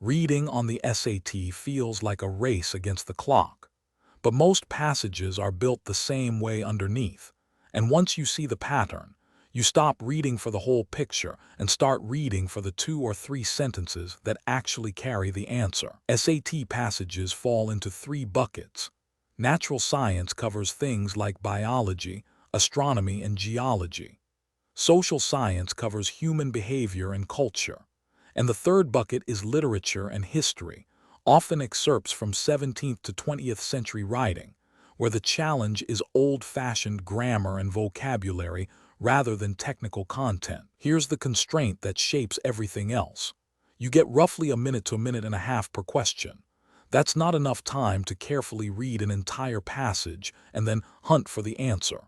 Reading on the SAT feels like a race against the clock, but most passages are built the same way underneath, and once you see the pattern, you stop reading for the whole picture and start reading for the 2 or 3 sentences that actually carry the answer. SAT passages fall into 3 buckets. Natural science covers things like biology, astronomy, and geology. Social science covers human behavior and culture. And the third bucket is literature and history, often excerpts from 17th to 20th century writing, where the challenge is old-fashioned grammar and vocabulary rather than technical content. Here's the constraint that shapes everything else. You get roughly a minute to a minute and a half per question. That's not enough time to carefully read an entire passage and then hunt for the answer.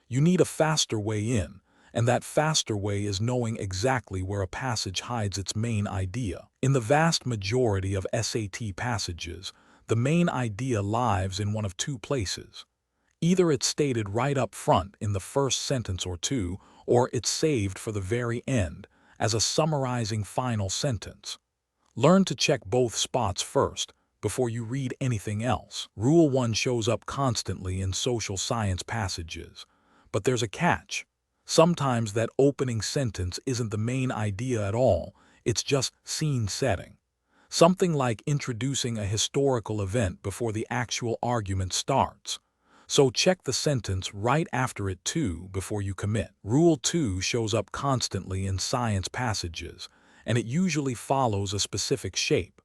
You need a faster way in, and that faster way is knowing exactly where a passage hides its main idea. In the vast majority of SAT passages, the main idea lies in one of 2 places. Either it's stated right up front in the first sentence or 2, or it's saved for the very end as a summarizing final sentence. Learn to check both spots first before you read anything else. Rule 1 shows up constantly in social science passages, but there's a catch. Sometimes that opening sentence isn't the main idea at all, it's just scene setting. Something like introducing a historical event before the actual argument starts. So check the sentence right after it too before you commit. Rule 2 shows up constantly in science passages, and it usually follows a specific shape.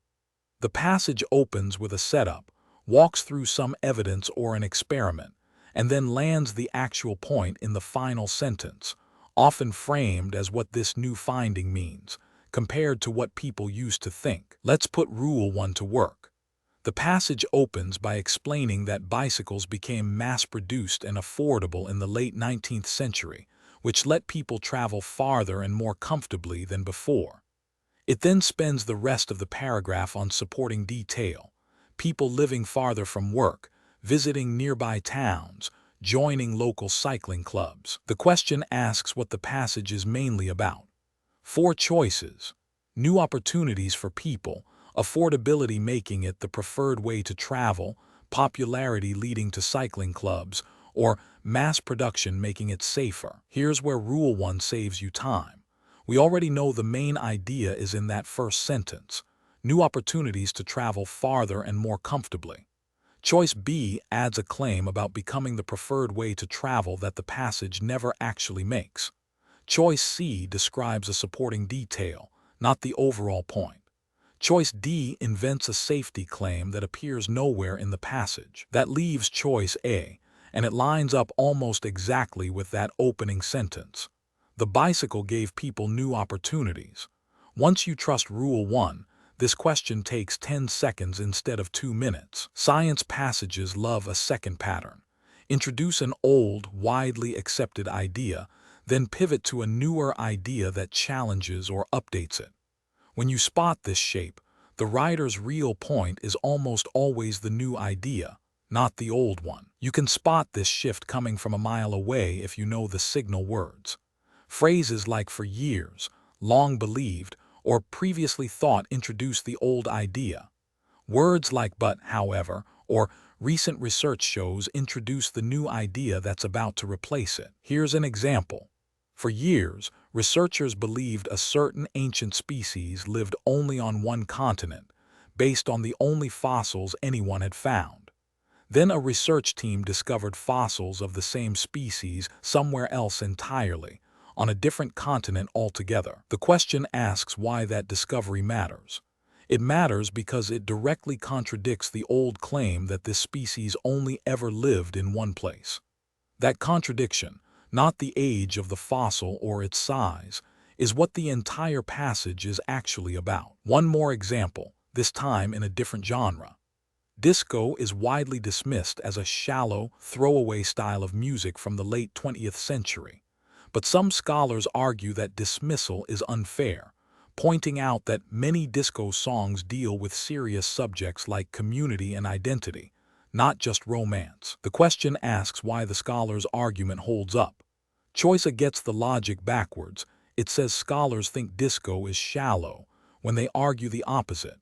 The passage opens with a setup, walks through some evidence or an experiment, and then lands the actual point in the final sentence, often framed as what this new finding means, compared to what people used to think. Let's put Rule 1 to work. The passage opens by explaining that bicycles became mass-produced and affordable in the late 19th century, which let people travel farther and more comfortably than before. It then spends the rest of the paragraph on supporting detail: people living farther from work, visiting nearby towns, joining local cycling clubs. The question asks what the passage is mainly about. 4 choices: new opportunities for people, affordability making it the preferred way to travel, popularity leading to cycling clubs, or mass production making it safer. Here's where Rule 1 saves you time. We already know the main idea is in that first sentence: new opportunities to travel farther and more comfortably. Choice B adds a claim about becoming the preferred way to travel that the passage never actually makes. Choice C describes a supporting detail, not the overall point. Choice D invents a safety claim that appears nowhere in the passage. That leaves choice A, and it lines up almost exactly with that opening sentence. The bicycle gave people new opportunities. Once you trust Rule 1, this question takes 10 seconds instead of 2 minutes. Science passages love a second pattern. Introduce an old, widely accepted idea, then pivot to a newer idea that challenges or updates it. When you spot this shape, the writer's real point is almost always the new idea, not the old one. You can spot this shift coming from a mile away if you know the signal words. Phrases like "for years," "long believed," or "previously thought" introduce the old idea. Words like "but," "however," or "recent research shows" introduce the new idea that's about to replace it. Here's an example. For years, researchers believed a certain ancient species lived only on one continent, based on the only fossils anyone had found. Then a research team discovered fossils of the same species somewhere else entirely, on a different continent altogether. The question asks why that discovery matters. It matters because it directly contradicts the old claim that this species only ever lived in one place. That contradiction, not the age of the fossil or its size, is what the entire passage is actually about. One more example, this time in a different genre. Disco is widely dismissed as a shallow, throwaway style of music from the late 20th century. But some scholars argue that dismissal is unfair, pointing out that many disco songs deal with serious subjects like community and identity, not just romance. The question asks why the scholar's argument holds up. Choice A gets the logic backwards. It says scholars think disco is shallow, when they argue the opposite.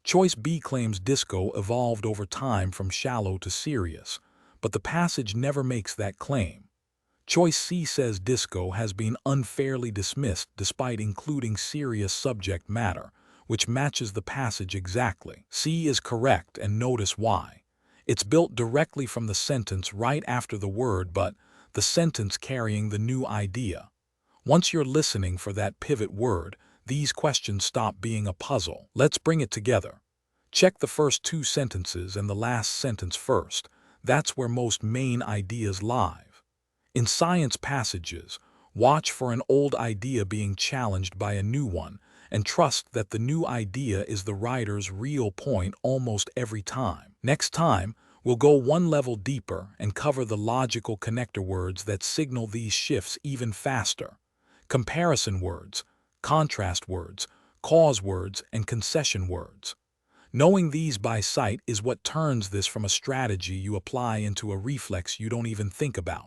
Choice B claims disco evolved over time from shallow to serious, but the passage never makes that claim. Choice C says disco has been unfairly dismissed despite including serious subject matter, which matches the passage exactly. C is correct, and notice why. It's built directly from the sentence right after the word, but the sentence carrying the new idea. Once you're listening for that pivot word, these questions stop being a puzzle. Let's bring it together. Check the first two sentences and the last sentence first. That's where most main ideas lie. In science passages, watch for an old idea being challenged by a new one, and trust that the new idea is the writer's real point almost every time. Next time, we'll go one level deeper and cover the logical connector words that signal these shifts even faster. Comparison words, contrast words, cause words, and concession words. Knowing these by sight is what turns this from a strategy you apply into a reflex you don't even think about.